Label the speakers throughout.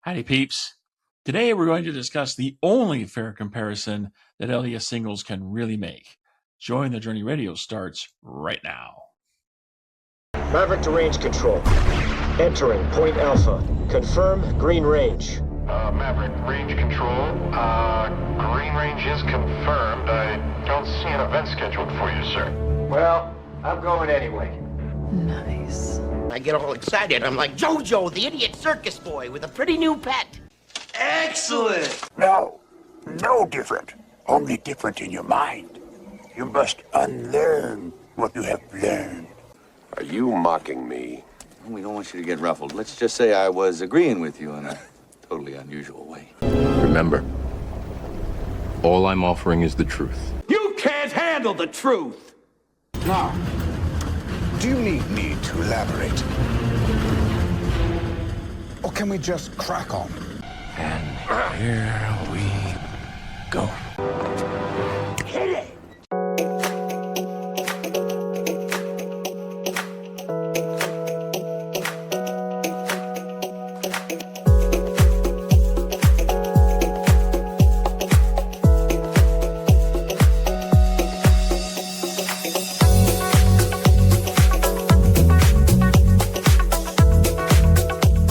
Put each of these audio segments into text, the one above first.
Speaker 1: Howdy, peeps. Today we're going to discuss the only fair comparison that LDS singles can really make. Join the Journey Radio starts right now.
Speaker 2: Maverick to range control. Entering Point Alpha. Confirm green range.
Speaker 3: Maverick, range control. Green range is confirmed. I don't see an event scheduled for you, sir.
Speaker 2: Well, I'm going anyway.
Speaker 4: Nice.
Speaker 5: I get all excited. I'm like JoJo, the idiot circus boy with a pretty new pet.
Speaker 6: Excellent!
Speaker 7: No different. Only different in your mind. You must unlearn what you have learned.
Speaker 8: Are you mocking me?
Speaker 6: We don't want you to get ruffled. Let's just say I was agreeing with you in a totally unusual way.
Speaker 9: Remember, all I'm offering is the truth.
Speaker 6: You can't handle the truth!
Speaker 7: Now, do you need me to elaborate? Or can we just crack on?
Speaker 9: And here we go.
Speaker 7: Hit it!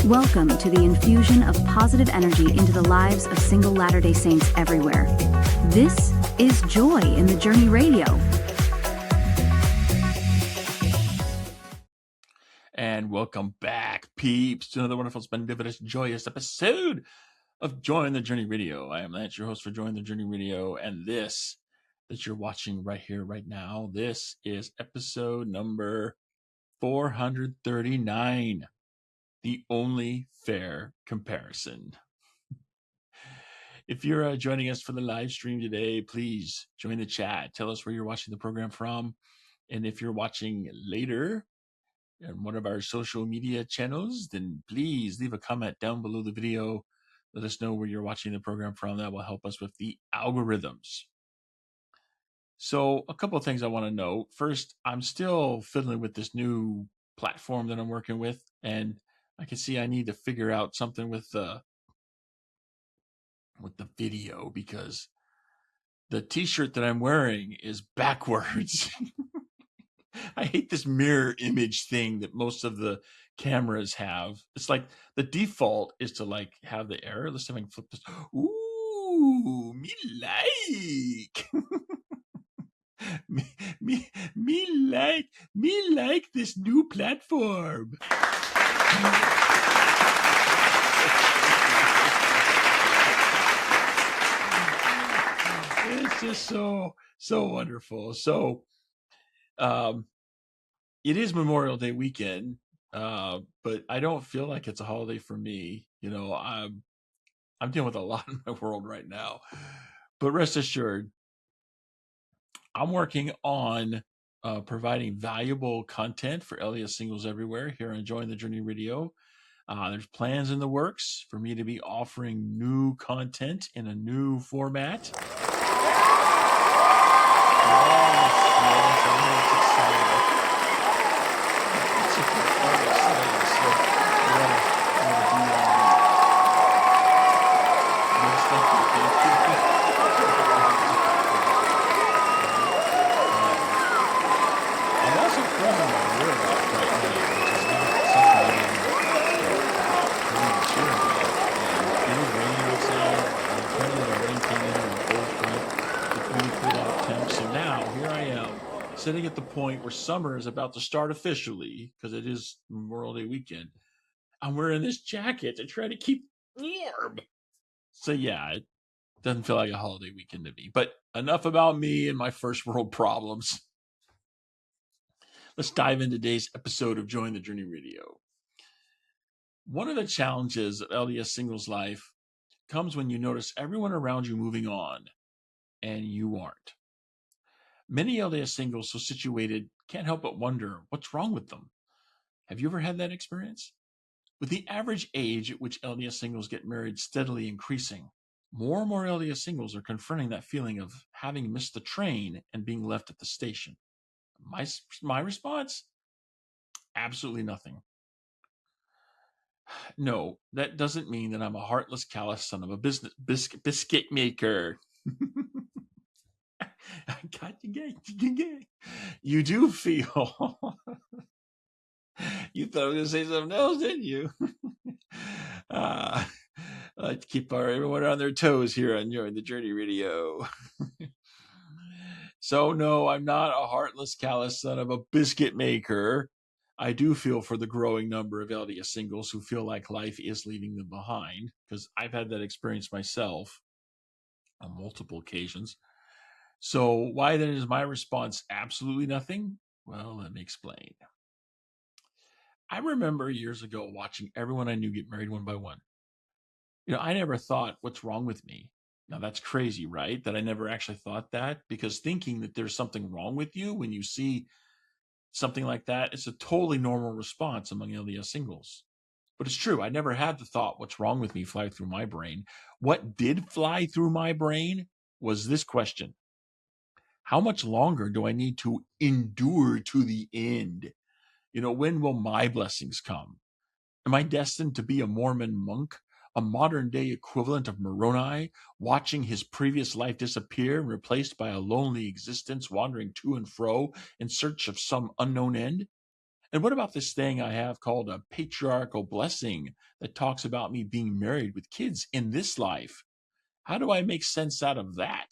Speaker 10: Welcome to the infusion of positive energy into the lives of single Latter-day Saints everywhere. This is Joy in the Journey Radio.
Speaker 1: And welcome back, peeps, to another wonderful, splendiferous, joyous episode of Joy in the Journey Radio. I am Lance, your host for Joy in the Journey Radio, and this that you're watching right here, right now, this is episode number 439. The only fair comparison. If you're joining us for the live stream today, please join the chat. Tell us where you're watching the program from. And if you're watching later on one of our social media channels, then please leave a comment down below the video. Let us know where you're watching the program from. That will help us with the algorithms. So a couple of things I want to note. First, I'm still fiddling with this new platform that I'm working with, and I can see I need to figure out something with the video, because the t-shirt that I'm wearing is backwards. I hate this mirror image thing that most of the cameras have. It's like the default is to like have the error. Let's see if I can flip this. Ooh, me like. me like this new platform. It's just so wonderful. So it is Memorial Day weekend, but I don't feel like it's a holiday for me. You know, I'm dealing with a lot in my world right now, but rest assured, I'm working on providing valuable content for LDS singles everywhere here on Join the Journey Radio. There's plans in the works for me to be offering new content in a new format. Yes, I know it's exciting. It's exciting. So we want to be next step. I'm also filming my work right now, which is not something I'm sure about. It was raining outside, and apparently the rain came in on a cold front. It's really cool out temps. So now, here I am, sitting at the point where summer is about to start officially, because it is Memorial Day weekend. I'm wearing this jacket to try to keep warm. So yeah, it doesn't feel like a holiday weekend to me. But enough about me and my first world problems. Let's dive into today's episode of Join the Journey Radio. One of the challenges of LDS singles life comes when you notice everyone around you moving on, and you aren't. Many LDS singles so situated can't help but wonder what's wrong with them. Have you ever had that experience? With the average age at which LDS singles get married steadily increasing, more and more LDS singles are confronting that feeling of having missed the train and being left at the station. My response? Absolutely nothing. No, that doesn't mean that I'm a heartless, callous son of a biscuit maker. I got you. You do feel. You thought I was going to say something else, didn't you? I like to keep everyone on their toes here on Join the Journey Radio. So, no, I'm not a heartless, callous son of a biscuit maker. I do feel for the growing number of LDS singles who feel like life is leaving them behind, because I've had that experience myself on multiple occasions. So, why then is my response absolutely nothing? Well, let me explain. I remember years ago watching everyone I knew get married one by one. I never thought, what's wrong with me? Now, that's crazy, right? That I never actually thought that, because thinking that there's something wrong with you when you see something like that is a totally normal response among LDS singles. But it's true. I never had the thought, what's wrong with me, fly through my brain. What did fly through my brain was this question: how much longer do I need to endure to the end? When will my blessings come? Am I destined to be a Mormon monk, a modern day equivalent of Moroni, watching his previous life disappear and replaced by a lonely existence, wandering to and fro in search of some unknown end? And what about this thing I have called a patriarchal blessing that talks about me being married with kids in this life? How do I make sense out of that?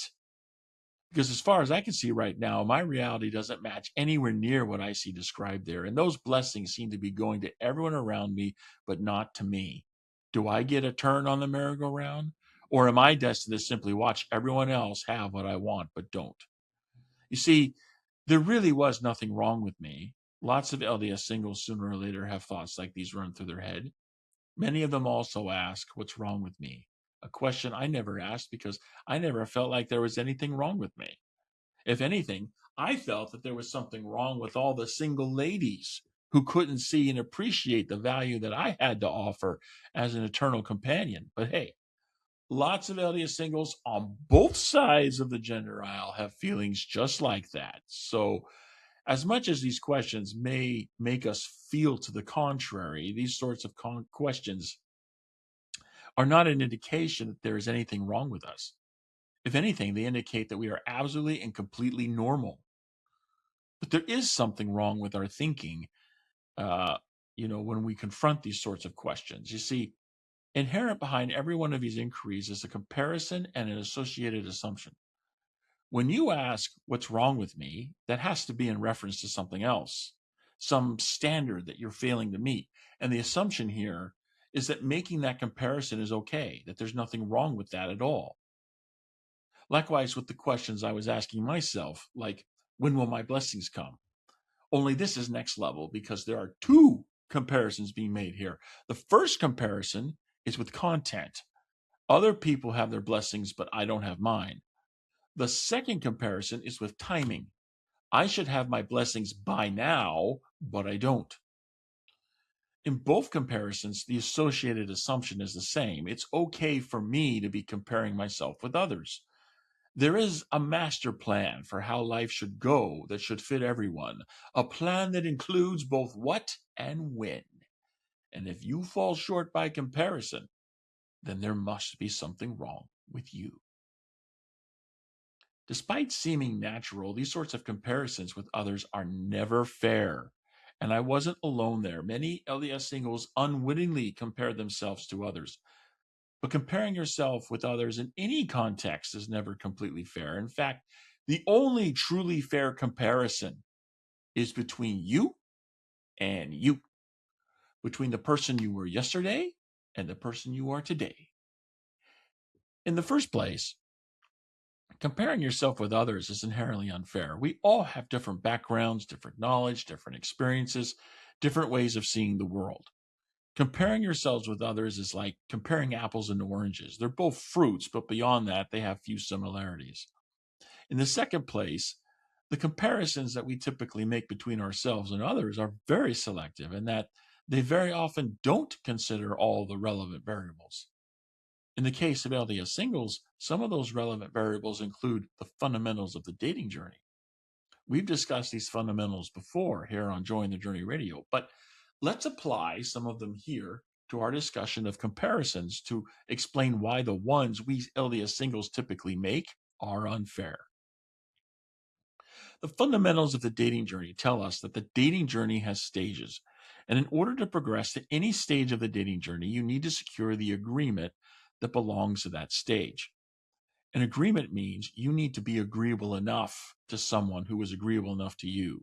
Speaker 1: Because as far as I can see right now, my reality doesn't match anywhere near what I see described there. And those blessings seem to be going to everyone around me, but not to me. Do I get a turn on the merry-go-round? Or am I destined to simply watch everyone else have what I want, but don't? You see, there really was nothing wrong with me. Lots of LDS singles sooner or later have thoughts like these run through their head. Many of them also ask, what's wrong with me? A question I never asked because I never felt like there was anything wrong with me. If anything, I felt that there was something wrong with all the single ladies who couldn't see and appreciate the value that I had to offer as an eternal companion. But hey, lots of LDS singles on both sides of the gender aisle have feelings just like that. So, as much as these questions may make us feel to the contrary, these sorts of questions are not an indication that there is anything wrong with us. If anything, they indicate that we are absolutely and completely normal. But there is something wrong with our thinking, when we confront these sorts of questions. You see, inherent behind every one of these inquiries is a comparison and an associated assumption. When you ask, what's wrong with me, that has to be in reference to something else, some standard that you're failing to meet. And the assumption here is that making that comparison is okay, that there's nothing wrong with that at all. Likewise with the questions I was asking myself, like, when will my blessings come? Only this is next level because there are two comparisons being made here. The first comparison is with content. Other people have their blessings, but I don't have mine. The second comparison is with timing. I should have my blessings by now, but I don't. In both comparisons, the associated assumption is the same. It's okay for me to be comparing myself with others. There is a master plan for how life should go that should fit everyone, a plan that includes both what and when. And if you fall short by comparison, then there must be something wrong with you. Despite seeming natural, these sorts of comparisons with others are never fair. And I wasn't alone there. Many LDS singles unwittingly compare themselves to others. But comparing yourself with others in any context is never completely fair. In fact, the only truly fair comparison is between you and you, between the person you were yesterday and the person you are today. In the first place, comparing yourself with others is inherently unfair. We all have different backgrounds, different knowledge, different experiences, different ways of seeing the world. Comparing yourselves with others is like comparing apples and oranges. They're both fruits, but beyond that, they have few similarities. In the second place, the comparisons that we typically make between ourselves and others are very selective in that they very often don't consider all the relevant variables. In the case of LDS singles, some of those relevant variables include the fundamentals of the dating journey. We've discussed these fundamentals before here on Join the Journey Radio, but let's apply some of them here to our discussion of comparisons to explain why the ones we LDS singles typically make are unfair. The fundamentals of the dating journey tell us that the dating journey has stages, and in order to progress to any stage of the dating journey, you need to secure the agreement that belongs to that stage. An agreement means you need to be agreeable enough to someone who is agreeable enough to you.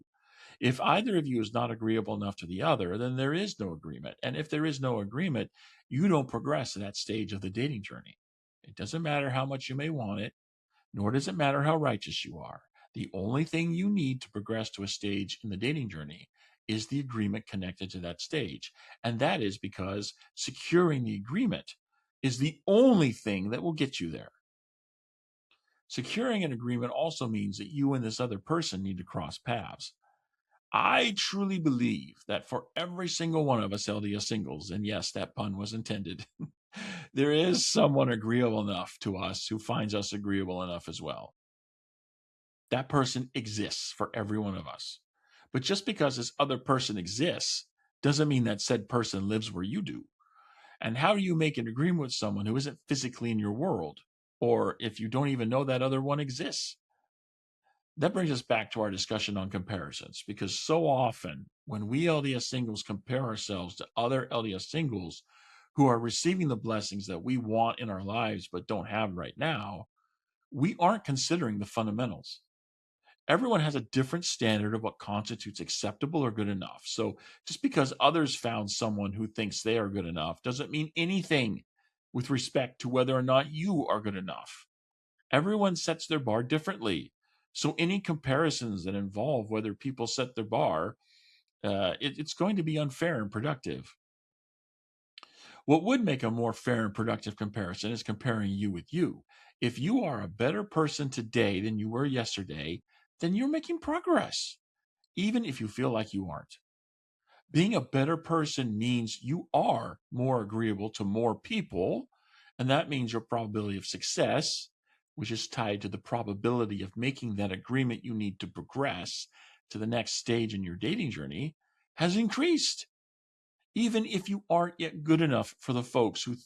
Speaker 1: If either of you is not agreeable enough to the other, then there is no agreement. And if there is no agreement, you don't progress to that stage of the dating journey. It doesn't matter how much you may want it, nor does it matter how righteous you are. The only thing you need to progress to a stage in the dating journey is the agreement connected to that stage. And that is because securing the agreement is the only thing that will get you there. Securing an agreement also means that you and this other person need to cross paths. I truly believe that for every single one of us LDS singles, and yes, that pun was intended, there is someone agreeable enough to us who finds us agreeable enough as well. That person exists for every one of us. But just because this other person exists doesn't mean that said person lives where you do. And how do you make an agreement with someone who isn't physically in your world? Or if you don't even know that other one exists? That brings us back to our discussion on comparisons, because so often when we LDS singles compare ourselves to other LDS singles who are receiving the blessings that we want in our lives but don't have right now, we aren't considering the fundamentals. Everyone has a different standard of what constitutes acceptable or good enough. So just because others found someone who thinks they are good enough doesn't mean anything with respect to whether or not you are good enough. Everyone sets their bar differently. So any comparisons that involve whether people set their bar, it's going to be unfair and productive. What would make a more fair and productive comparison is comparing you with you. If you are a better person today than you were yesterday, then you're making progress, even if you feel like you aren't. Being a better person means you are more agreeable to more people, and that means your probability of success, which is tied to the probability of making that agreement you need to progress to the next stage in your dating journey, has increased. Even if you aren't yet good enough for the folks who you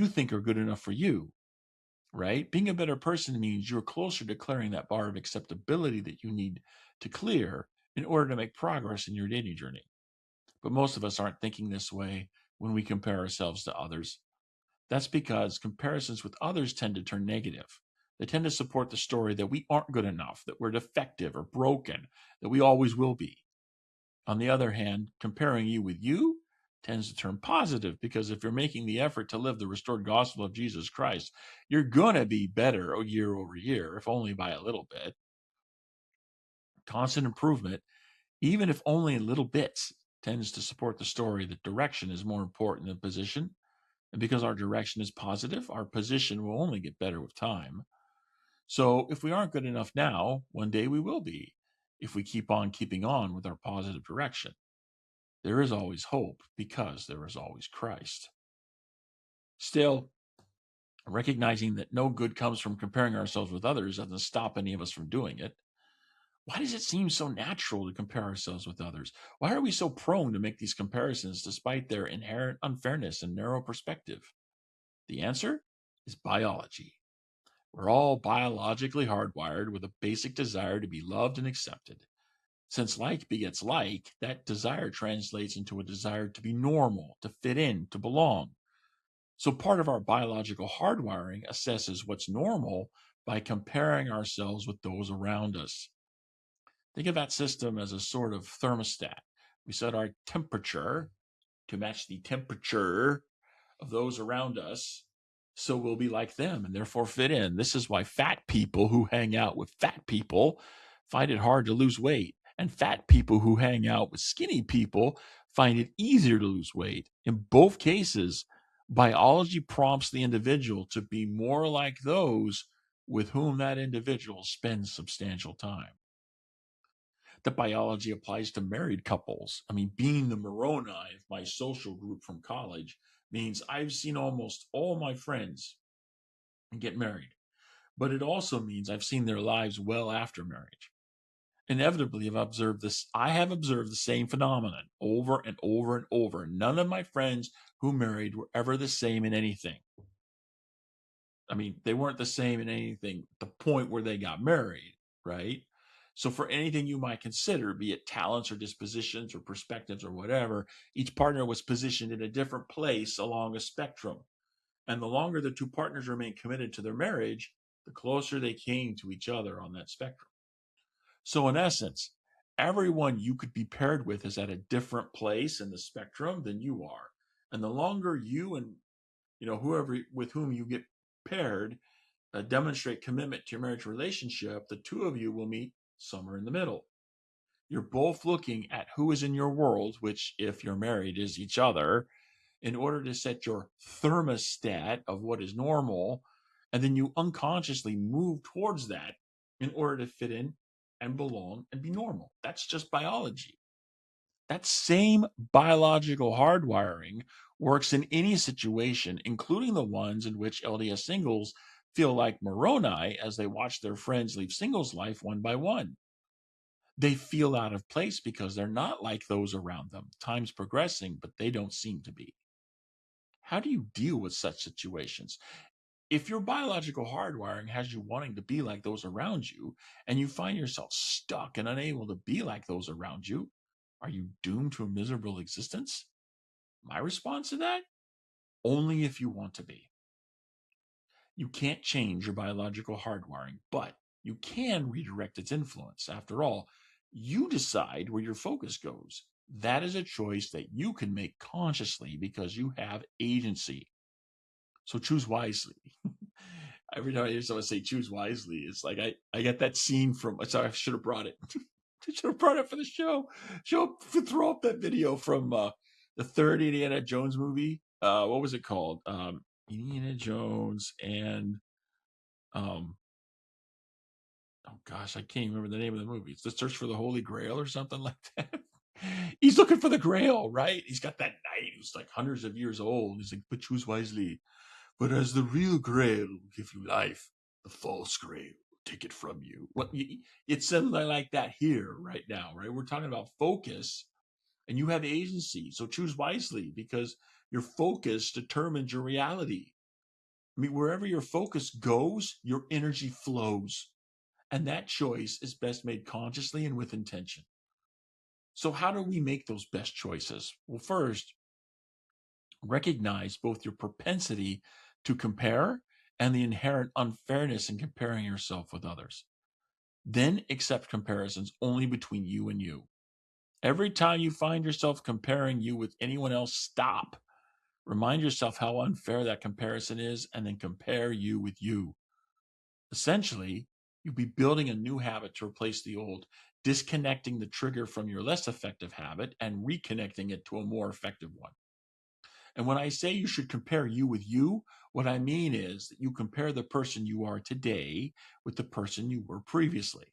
Speaker 1: think are good enough for you, right? Being a better person means you're closer to clearing that bar of acceptability that you need to clear in order to make progress in your dating journey. But most of us aren't thinking this way when we compare ourselves to others. That's because comparisons with others tend to turn negative. They tend to support the story that we aren't good enough, that we're defective or broken, that we always will be. On the other hand, comparing you with you tends to turn positive, because if you're making the effort to live the restored gospel of Jesus Christ, you're going to be better year over year, if only by a little bit. Constant improvement, even if only in little bits, tends to support the story that direction is more important than position. And because our direction is positive, our position will only get better with time. So if we aren't good enough now, one day we will be, if we keep on keeping on with our positive direction. There is always hope, because there is always Christ. Still, recognizing that no good comes from comparing ourselves with others doesn't stop any of us from doing it. Why does it seem so natural to compare ourselves with others? Why are we so prone to make these comparisons despite their inherent unfairness and narrow perspective? The answer is biology. We're all biologically hardwired with a basic desire to be loved and accepted. Since like begets like, that desire translates into a desire to be normal, to fit in, to belong. So part of our biological hardwiring assesses what's normal by comparing ourselves with those around us. Think of that system as a sort of thermostat. We set our temperature to match the temperature of those around us, so we'll be like them and therefore fit in. This is why fat people who hang out with fat people find it hard to lose weight, and fat people who hang out with skinny people find it easier to lose weight. In both cases, biology prompts the individual to be more like those with whom that individual spends substantial time. The biology applies to married couples. I mean, being the Moroni of my social group from college means I've seen almost all my friends get married. But it also means I've seen their lives well after marriage. inevitably I have observed the same phenomenon over and over and over. None of my friends who married were ever the same in anything. I mean, they weren't the same in anything at the point where they got married, right? So for anything you might consider, be it talents or dispositions or perspectives or whatever, each partner was positioned in a different place along a spectrum. And the longer the two partners remained committed to their marriage, the closer they came to each other on that spectrum. So in essence, everyone you could be paired with is at a different place in the spectrum than you are. And the longer you and whoever with whom you get paired demonstrate commitment to your marriage relationship, the two of you will meet somewhere in the middle. You're both looking at who is in your world, which, if you're married, is each other, in order to set your thermostat of what is normal. And then you unconsciously move towards that in order to fit in and belong and be normal. That's just biology. That same biological hardwiring works in any situation, including the ones in which LDS singles feel like Moroni as they watch their friends leave singles life one by one. They feel out of place because they're not like those around them. Time's progressing, but they don't seem to be. How do you deal with such situations? If your biological hardwiring has you wanting to be like those around you, and you find yourself stuck and unable to be like those around you, are you doomed to a miserable existence? My response to that? Only if you want to be. You can't change your biological hardwiring, but you can redirect its influence. After all, you decide where your focus goes. That is a choice that you can make consciously because you have agency. So choose wisely. Every time I hear someone say choose wisely, it's like I get that scene from, sorry, I should have brought it. I should have brought it for the show. Throw up that video from the third Indiana Jones movie. What was it called? Indiana Jones and oh gosh, I can't remember the name of the movie. It's The Search for the Holy Grail or something like that. He's looking for the Grail, right? He's got that knight who's like hundreds of years old. He's like, but choose wisely. But as the real Grail will give you life, the false Grail will take it from you. Well, it's something like that here right now, right? We're talking about focus, and you have agency. So choose wisely because your focus determines your reality. I mean, wherever your focus goes, your energy flows. And that choice is best made consciously and with intention. So how do we make those best choices? Well, first, recognize both your propensity to compare and the inherent unfairness in comparing yourself with others. Then accept comparisons only between you and you. Every time you find yourself comparing you with anyone else, stop. Remind yourself how unfair that comparison is, and then compare you with you. Essentially, you'll be building a new habit to replace the old, disconnecting the trigger from your less effective habit and reconnecting it to a more effective one. And when I say you should compare you with you, what I mean is that you compare the person you are today with the person you were previously.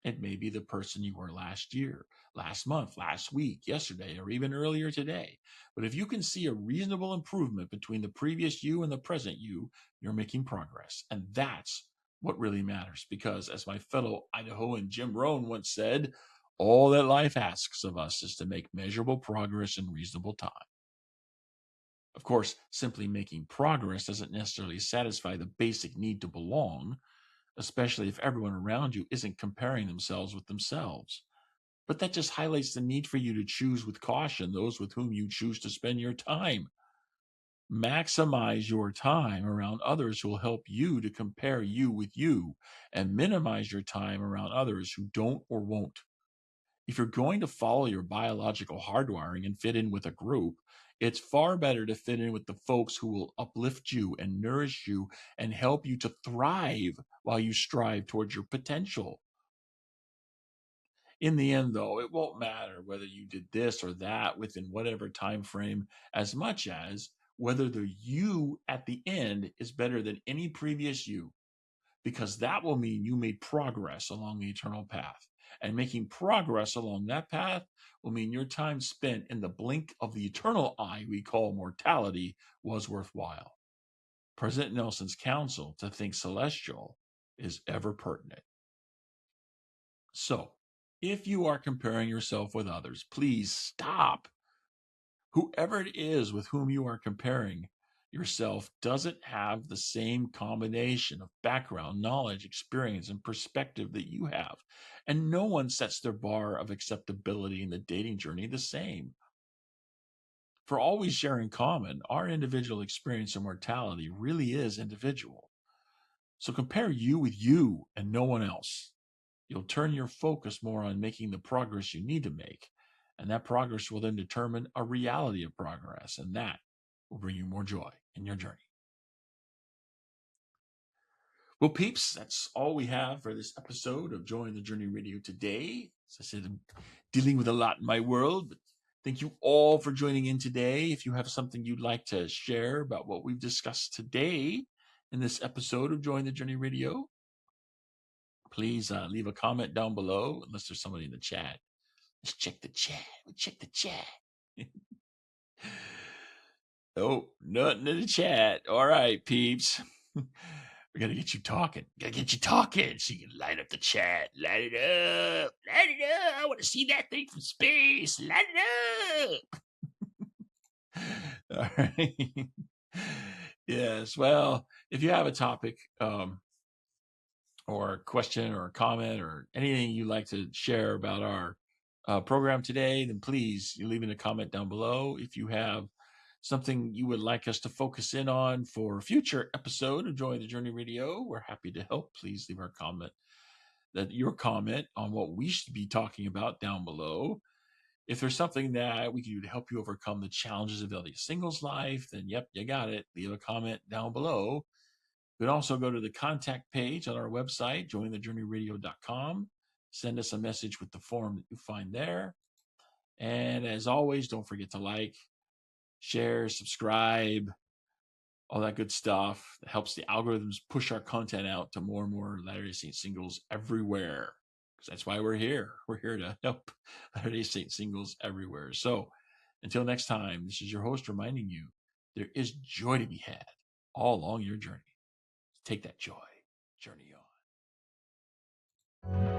Speaker 1: It may be the person you were last year, last month, last week, yesterday, or even earlier today. But if you can see a reasonable improvement between the previous you and the present you, you're making progress. And that's what really matters. Because as my fellow Idahoan Jim Rohn once said, all that life asks of us is to make measurable progress in reasonable time. Of course, simply making progress doesn't necessarily satisfy the basic need to belong, especially if everyone around you isn't comparing themselves with themselves. But that just highlights the need for you to choose with caution those with whom you choose to spend your time. Maximize your time around others who will help you to compare you with you, and minimize your time around others who don't or won't. If you're going to follow your biological hardwiring and fit in with a group, it's far better to fit in with the folks who will uplift you and nourish you and help you to thrive while you strive towards your potential. In the end, though, it won't matter whether you did this or that within whatever time frame, as much as whether the you at the end is better than any previous you, because that will mean you made progress along the eternal path. And making progress along that path will mean your time spent in the blink of the eternal eye we call mortality was worthwhile. President Nelson's counsel to think celestial is ever pertinent. So, If you are comparing yourself with others, please stop. Whoever it is with whom you are comparing yourself doesn't have the same combination of background, knowledge, experience, and perspective that you have. And no one sets their bar of acceptability in the dating journey the same. For all we share in common, our individual experience and mortality really is individual. So compare you with you and no one else. You'll turn your focus more on making the progress you need to make, and that progress will then determine a reality of progress, and that will bring you more joy in your journey. Well, peeps, that's all we have for this episode of Join the Journey Radio today. As I said, I'm dealing with a lot in my world, but thank you all for joining in today. If you have something you'd like to share about what we've discussed today in this episode of Join the Journey Radio, please leave a comment down below, unless there's somebody in the chat. Let's check the chat. We'll check the chat. Oh, nothing in the chat. All right, peeps. We got to get you talking. Got to get you talking so you can light up the chat. Light it up. Light it up. I want to see that thing from space. Light it up. All right. Yes. Well, if you have a topic or a question or a comment or anything you'd like to share about our program today, then please leave in a comment down below. If you have something you would like us to focus in on for a future episode of Join the Journey Radio, we're happy to help. Please leave your comment on what we should be talking about down below. If there's something that we can do to help you overcome the challenges of LDS singles life, then yep, you got it. Leave a comment down below. You can also go to the contact page on our website, jointhejourneyradio.com. Send us a message with the form that you find there. And as always, don't forget to like, share, subscribe, all that good stuff. That helps the algorithms push our content out to more and more Latter-day Saint singles everywhere. Because that's why we're here. We're here to help Latter-day Saint singles everywhere. So until next time, this is your host reminding you there is joy to be had all along your journey. Take that joy. Journey on.